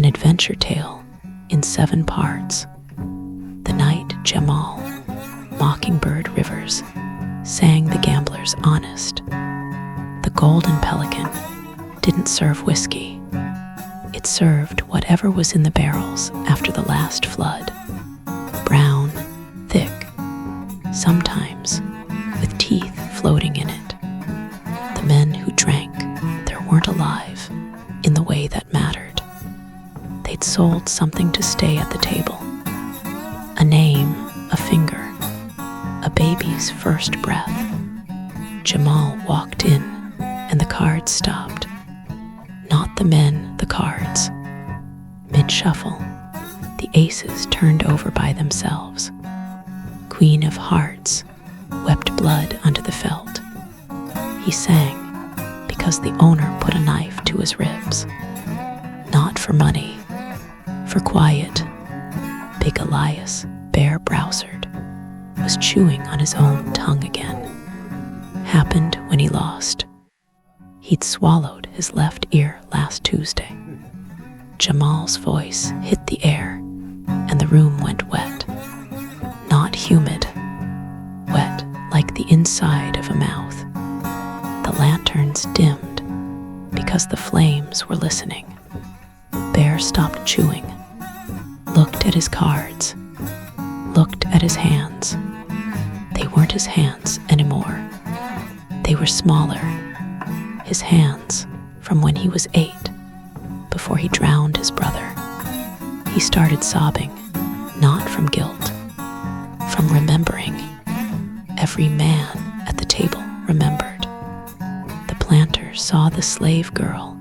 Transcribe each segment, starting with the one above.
an adventure tale in 7 parts. The night Jamal, mockingbird rivers, sang the gambler's honest. The golden pelican didn't serve whiskey. It served whatever was in the barrels after the last flood. Brown, thick, sometimes with teeth floating in it. The men who drank there weren't alive in the way that mattered. They'd sold something to stay at the table. A name, a finger, a baby's first breath. Jamal walked in and the cards stopped. Not the men, the cards. Mid-shuffle, the aces turned over by themselves. Queen of Hearts wept blood under the felt. He sang because the owner put a knife to his ribs. Not for money, for quiet. Big Elias, bare-browsered, was chewing on his own tongue again. Happened when he lost. He'd swallowed his left ear last Tuesday. Jamal's voice hit the air, and the room went wet. Not humid, wet like the inside of a mouth. The lanterns dimmed because the flames were listening. Bear stopped chewing, looked at his cards, looked at his hands. They weren't his hands anymore. They were smaller. His hands from when he was 8, before he drowned his brother. He started sobbing, not from guilt, from remembering. Every man at the table remembered. The planter saw the slave girl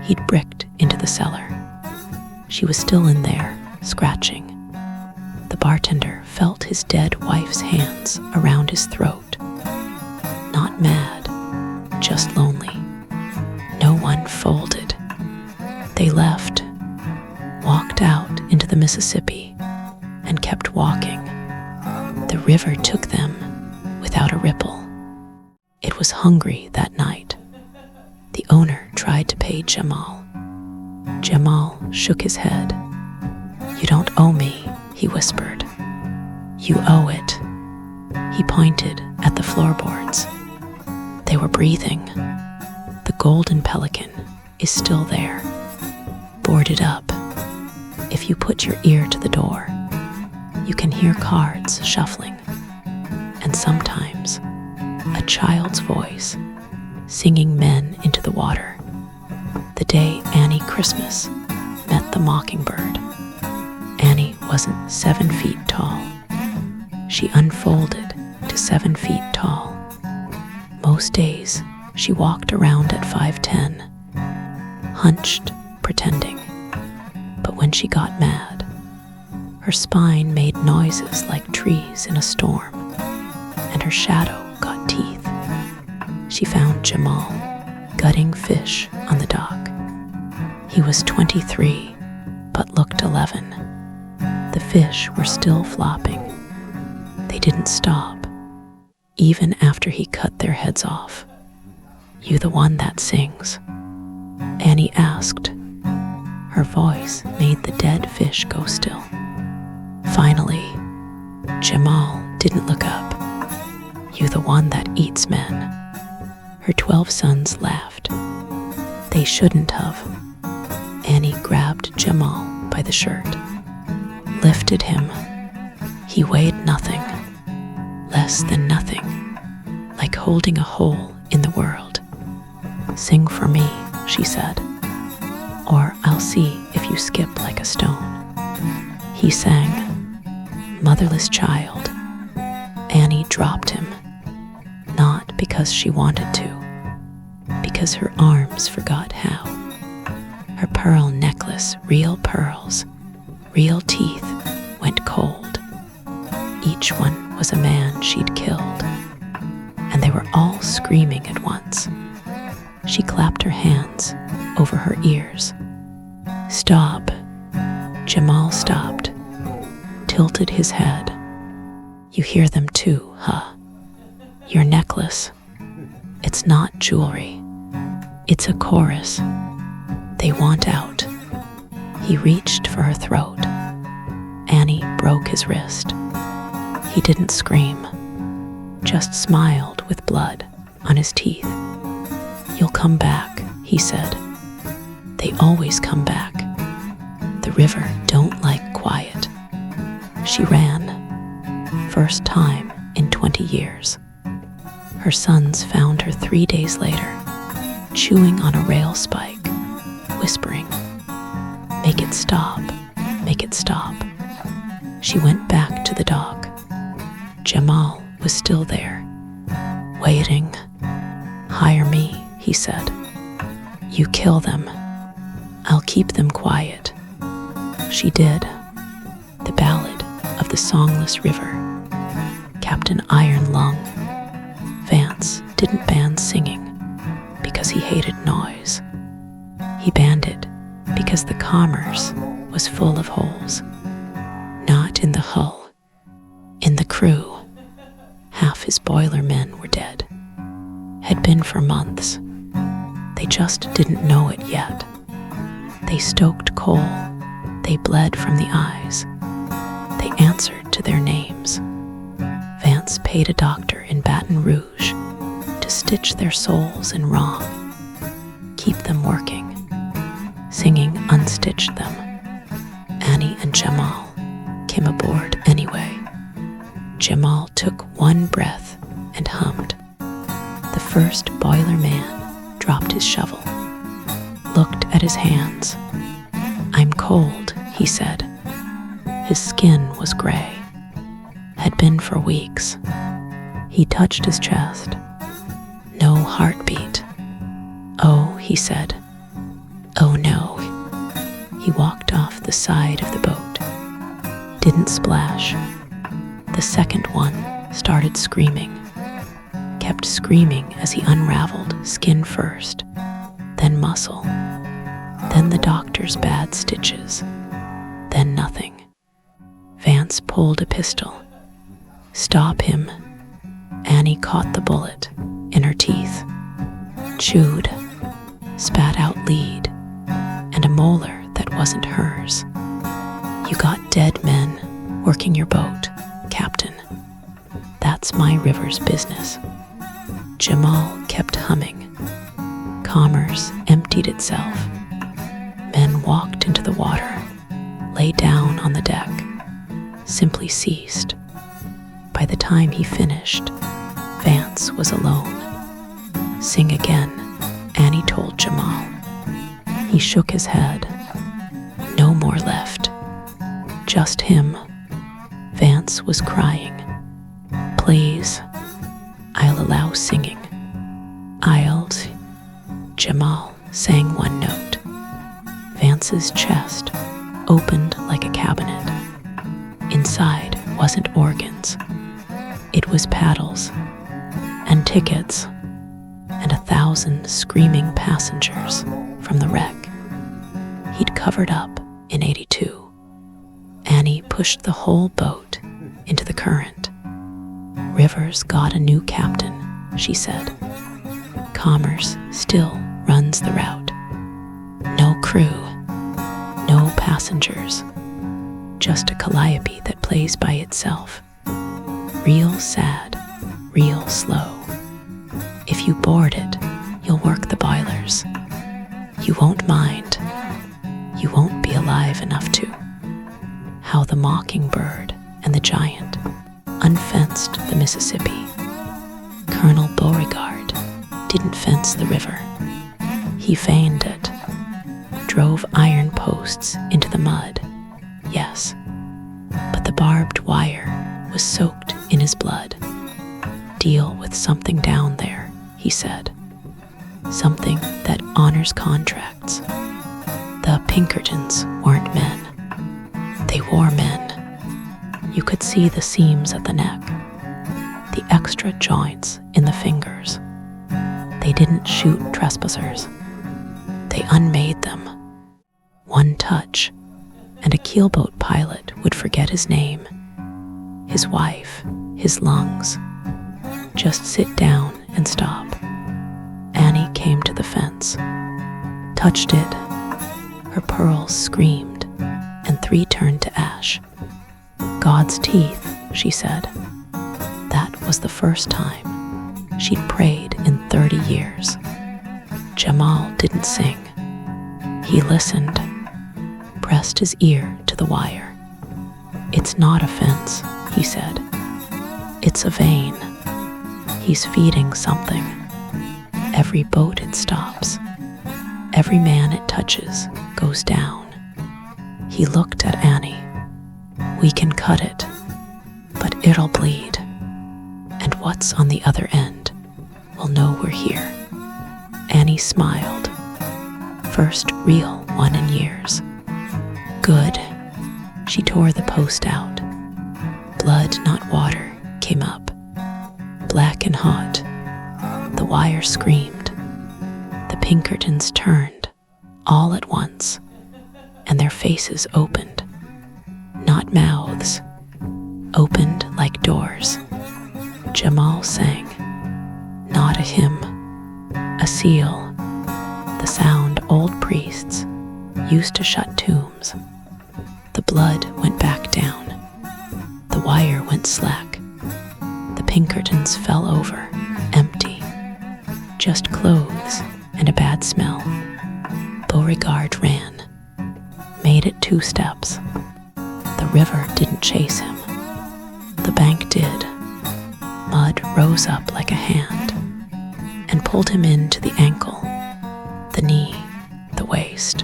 he'd bricked into the cellar. She was still in there, scratching. The bartender felt his dead wife's hands around his throat. Not mad, just lonely. No one folded. They left, walked out into the Mississippi, and kept walking. The river took them without a ripple. It was hungry that night. The owner tried to pay Jamal. Jamal shook his head. "You don't owe me," he whispered. "You owe it." He pointed at the floorboards. They were breathing. The golden pelican is still there, boarded up. If you put your ear to the door, you can hear cards shuffling, and sometimes a child's voice singing men into the water. The day Annie Christmas met the mockingbird. Annie wasn't 7 feet tall. She unfolded to 7 feet tall. Most days, she walked around at 5'10", hunched, pretending. But when she got mad, her spine made noises like trees in a storm, and her shadow got teeth. She found Jamal gutting fish on the dock. He was 23, but looked 11. The fish were still flopping. They didn't stop, even after he cut their heads off. "You the one that sings?" Annie asked. Her voice made the dead fish go still. Finally, Jamal didn't look up. "You the one that eats men?" Her 12 sons laughed. They shouldn't have. Annie grabbed Jamal by the shirt, lifted him. He weighed nothing, less than nothing, like holding a hole in the world. "Sing for me," she said, "or I'll see if you skip like a stone." He sang, "Motherless Child." Annie dropped him, not because she wanted to, because her arms forgot how. Her pearl necklace, real pearls, real teeth, went cold. Each one was a man she'd killed, and they were all screaming at once. She clapped her hands over her ears. "Stop." Jamal stopped, tilted his head. "You hear them too, huh? Your necklace. It's not jewelry. It's a chorus. They want out." He reached for her throat. Annie broke his wrist. He didn't scream, just smiled with blood on his teeth. "You'll come back," he said. "They always come back. The river don't like quiet." She ran. First time in 20 years. Her sons found her 3 days later, chewing on a rail spike, whispering, "Make it stop, make it stop." She went back to the dock. Jamal was still there, waiting. "Hire me," he said. "You kill them. I'll keep them quiet." She did. The Ballad of the Songless River. Captain Iron Lung. Vance didn't ban singing because he hated noise. He banned it because the commerce was full of holes. Not in the hull, in the crew. Half his boiler men were dead. Had been for months. They just didn't know it yet. They stoked coal. They bled from the eyes. They answered to their names. Vance paid a doctor in Baton Rouge to stitch their souls in wrong, keep them working. Singing unstitched them. Annie and Jamal came aboard anyway. Jamal took one breath and hummed. The first boiler man dropped his shovel, looked at his hands. "I'm cold," he said. His skin was gray. Had been for weeks. He touched his chest. No heartbeat. "Oh," he said. "Oh no." He walked off the side of the boat. Didn't splash. The second one started screaming. Kept screaming as he unraveled skin first, then muscle, then the doctor's bad stitches, then nothing. Vance pulled a pistol. "Stop him." Annie caught the bullet in her teeth, chewed, spat out lead, and a molar that wasn't hers. "You got dead men working your boat, Captain. That's my river's business." Jamal kept humming. Commerce emptied itself. Men walked into the water, lay down on the deck, simply ceased. By the time he finished, Vance was alone. "Sing again," Annie told Jamal. He shook his head. No more left. Just him. Vance was crying. "Please, I'll allow singing. I'll..." Jamal sang one note. Vance's chest opened like a cabinet. Inside wasn't organs. It was paddles and tickets and 1,000 screaming passengers from the wreck. He'd covered up in 82. Annie pushed the whole boat into the current. "River's got a new captain," she said. "Commerce still runs the route. No crew, no passengers, just a calliope that plays by itself. Real sad, real slow. If you board it, you'll work the boilers. You won't mind. You won't be alive enough to." How the mockingbird and the giant unfenced the Mississippi. Colonel Beauregard didn't fence the river. He feigned it. Drove iron posts into the mud, yes, but the barbed wire was soaked in his blood. "Deal with something down there," he said. "Something that honors contracts." The Pinkertons weren't men. They wore men. You could see the seams at the neck, the extra joints in the fingers. They didn't shoot trespassers. They unmade them. One touch, and a keelboat pilot would forget his name, his wife, his lungs. Just sit down and stop. Annie came to the fence, touched it. Her pearls screamed. 3 turned to ash. "God's teeth," she said. That was the first time she'd prayed in 30 years. Jamal didn't sing. He listened, pressed his ear to the wire. "It's not a fence," he said. "It's a vein. He's feeding something. Every boat it stops, every man it touches goes down." He looked at Annie. "We can cut it, but it'll bleed. And what's on the other end will know we're here." Annie smiled. First real one in years. "Good." She tore the post out. Blood, not water, came up, black and hot. The wire screamed. The Pinkertons turned, all at once, and their faces opened. Not mouths, opened like doors. Jamal sang, not a hymn, a seal, the sound old priests used to shut tombs. The blood went back down. The wire went slack. The Pinkertons fell over, empty. Just clothes and a bad smell. Beauregard ran, made it 2 steps. The river didn't chase him. The bank did. Mud rose up like a hand and pulled him into the ankle, the knee, the waist.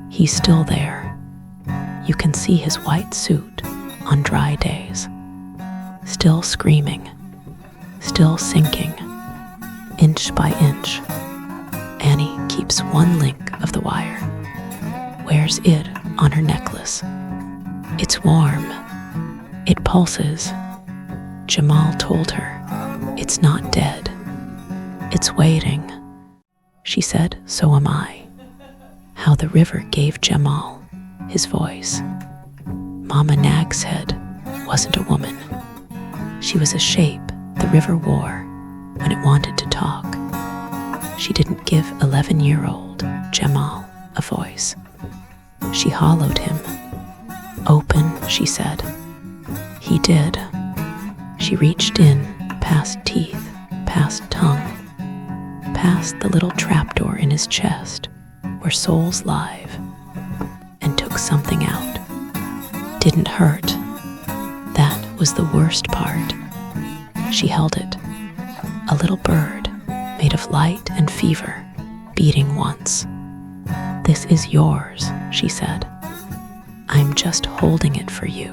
He's still there. You can see his white suit on dry days. Still screaming, still sinking, inch by inch. Annie keeps 1 link of the wire, wears it on her necklace. It's warm. It pulses. Jamal told her, "It's not dead. It's waiting." She said, "So am I." How the river gave Jamal his voice. Mama Nag's head wasn't a woman. She was a shape the river wore when it wanted to talk. She didn't give 11-year-old Jamal a voice. She hollowed him. "Open," she said. He did. She reached in, past teeth, past tongue, past the little trapdoor in his chest where souls live, and took something out. Didn't hurt. That was the worst part. She held it. A little bird made of light and fever, beating once. "This is yours," she said. "I'm just holding it for you."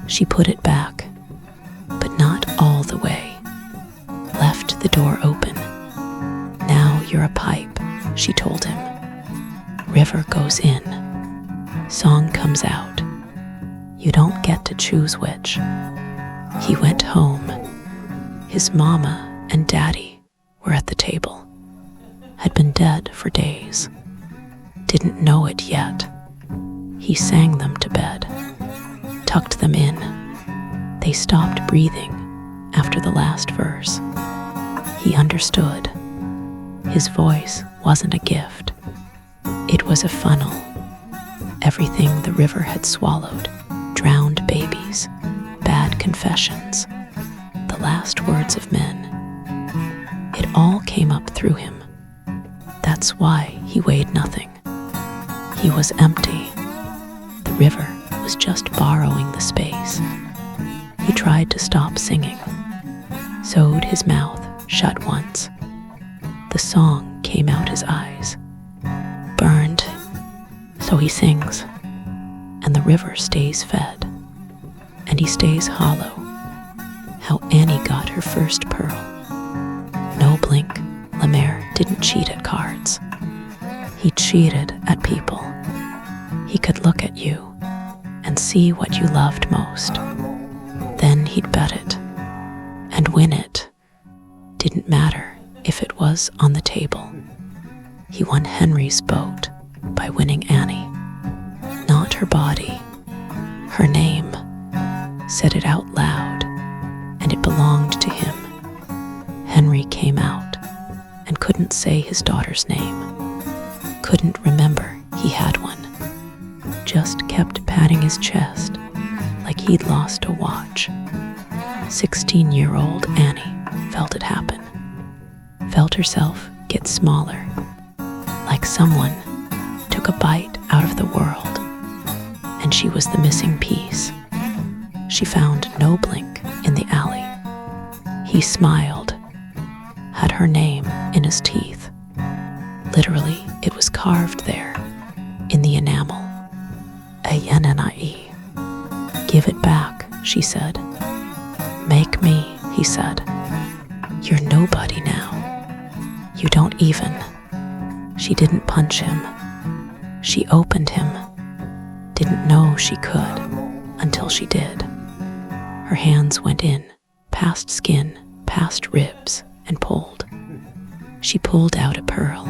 She put it back, but not all the way. Left the door open. "Now you're a pipe," she told him. River goes in. Song comes out. You don't get to choose which. He went home. His mama and daddy were at the table. Had been dead for days. Didn't know it yet. He sang them to bed, tucked them in. They stopped breathing after the last verse. He understood. His voice wasn't a gift. It was a funnel. Everything the river had swallowed, drowned babies, bad confessions, the last words of men. It all came up through him. That's why he weighed nothing. He was empty. The river was just borrowing the space. He tried to stop singing, sewed his mouth shut once. The song came out his eyes. Burned. So he sings, and the river stays fed, and he stays hollow. How Annie got her first pearl. No blink, Lemaire didn't cheat at cards. He cheated at people. He could look at you and see what you loved most. Then he'd bet it and win it. Didn't matter if it was on the table. He won Henry's boat by winning Annie. Not her body, her name. Said it out loud, and it belonged to him. Henry came out and couldn't say his daughter's name. Couldn't remember he had one. just kept patting his chest like he'd lost a watch. 16-year-old Annie felt it happen, felt herself get smaller, like someone took a bite out of the world, and she was the missing piece. She found no Blink in the alley. He smiled, had her name in his teeth. Literally, it was carved there, in the enamel. A-N-N-I-E. Give it back, she said. Make me, he said. You're nobody now. You don't even. She didn't punch him. She opened him. Didn't know she could until she did. Her hands went in, past skin, past ribs, and pulled. She pulled out a pearl.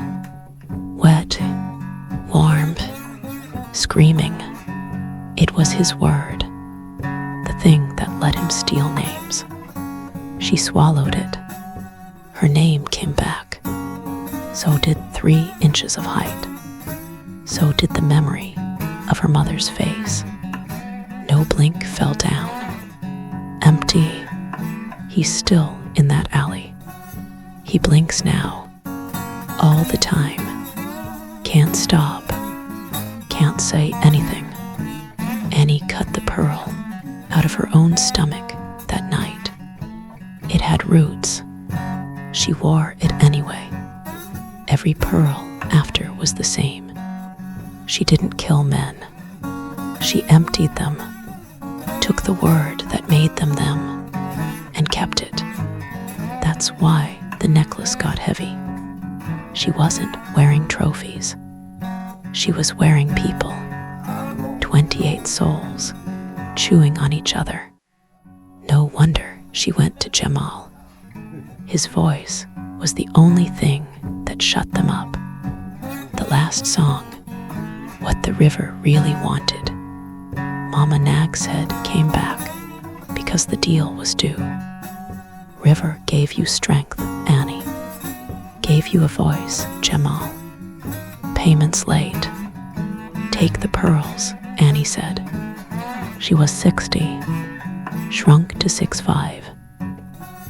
Wet, warm, screaming. It was his word, the thing that let him steal names. She swallowed it. Her name came back. So did 3 inches of height. So did the memory of her mother's face. No Blink fell down. Empty. He's still in that alley. He blinks now, all the time. Can't stop. Can't say anything. Annie cut the pearl out of her own stomach that night. It had roots. She wore it anyway. Every pearl after was the same. She didn't kill men. She emptied them, took the word that made them them, and kept it. That's why the necklace got heavy. She wasn't wearing trophies. She was wearing people. 28 souls, chewing on each other. No wonder she went to Jamal. His voice was the only thing that shut them up. The last song, What the River Really Wanted. Mama Nag's head came back because the deal was due. River gave you strength, Annie. Gave you a voice, Jamal. Payments late. Take the pearls, Annie said. She was 60, shrunk to 6'5",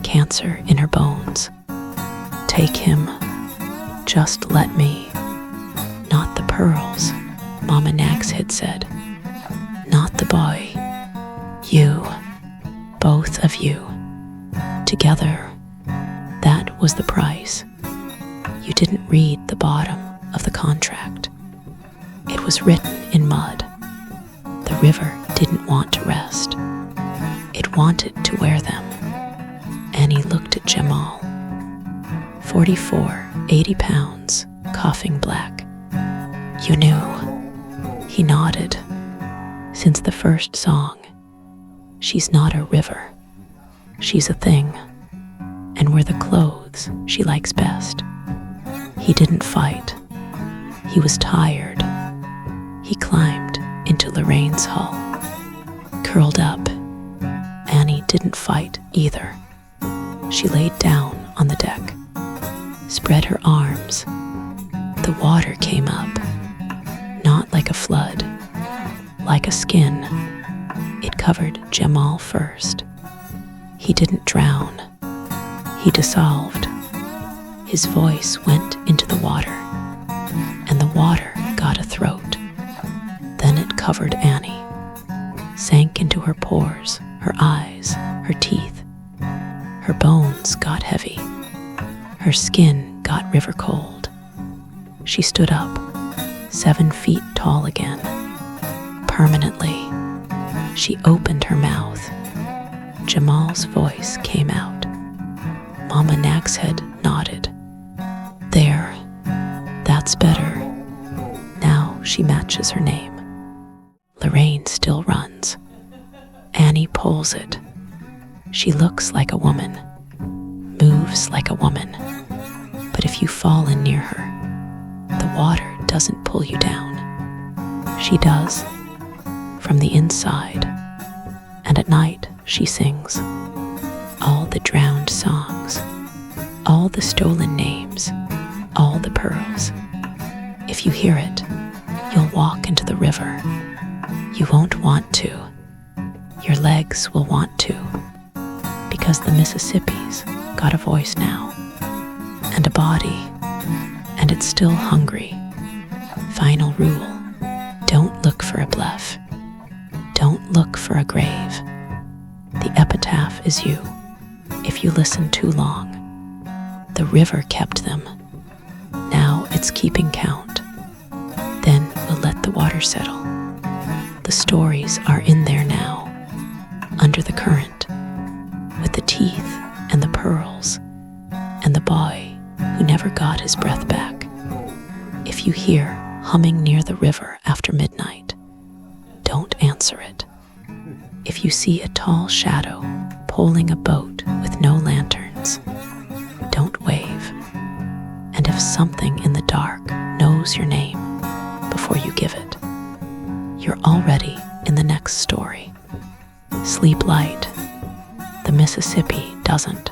cancer in her bones. Take him. Just let me. Not the pearls, Mama Nag's head said. Not the boy. You. Both of you. Together. That was the price. You didn't read the bottom of the contract. It was written in mud. The river didn't want to rest. It wanted to wear them. Annie looked at Jamal. 44, 80 pounds, coughing black. You knew. He nodded. Since the first song, she's not a river. She's a thing. And we're the clothes she likes best. He didn't fight. He was tired. He climbed into Lorraine's hull. Curled up. Annie didn't fight either. She laid down on the deck, spread her arms. The water came up, not like a flood, like a skin. It covered Jamal first. He didn't drown. He dissolved. His voice went into the water, and the water got a throat. Then it covered Annie, sank into her pores, her eyes, her teeth. Her bones got heavy. Her skin got river cold. She stood up, 7 feet tall again. Permanently, she opened her mouth. Jamal's voice came out. Mama Nag's head nodded. There, that's better. Now she matches her name. Lorraine still runs. Annie pulls it. She looks like a woman, moves like a woman. But if you fall in near her, the water doesn't pull you down. She does, from the inside. And at night, she sings all the drowned songs, all the stolen names, all the pearls. If you hear it, you'll walk into the river, You won't want to. Your legs will want to, because the Mississippi's got a voice now, and a body, and it's still hungry. Final rule: don't look for a bluff. Don't look for a grave. The epitaph is you. If you listen too long, the river kept them. Now it's keeping count. Then we'll let the water settle. The stories are in there now, under the current, with the teeth and the pearls, and the boy who never got his breath back. If you hear humming near the river after midnight, don't answer it. If you see a tall shadow poling a boat with no lanterns, don't wave. And if something in the dark knows your name before you give it, you're already in the next story. Sleep light. The Mississippi doesn't.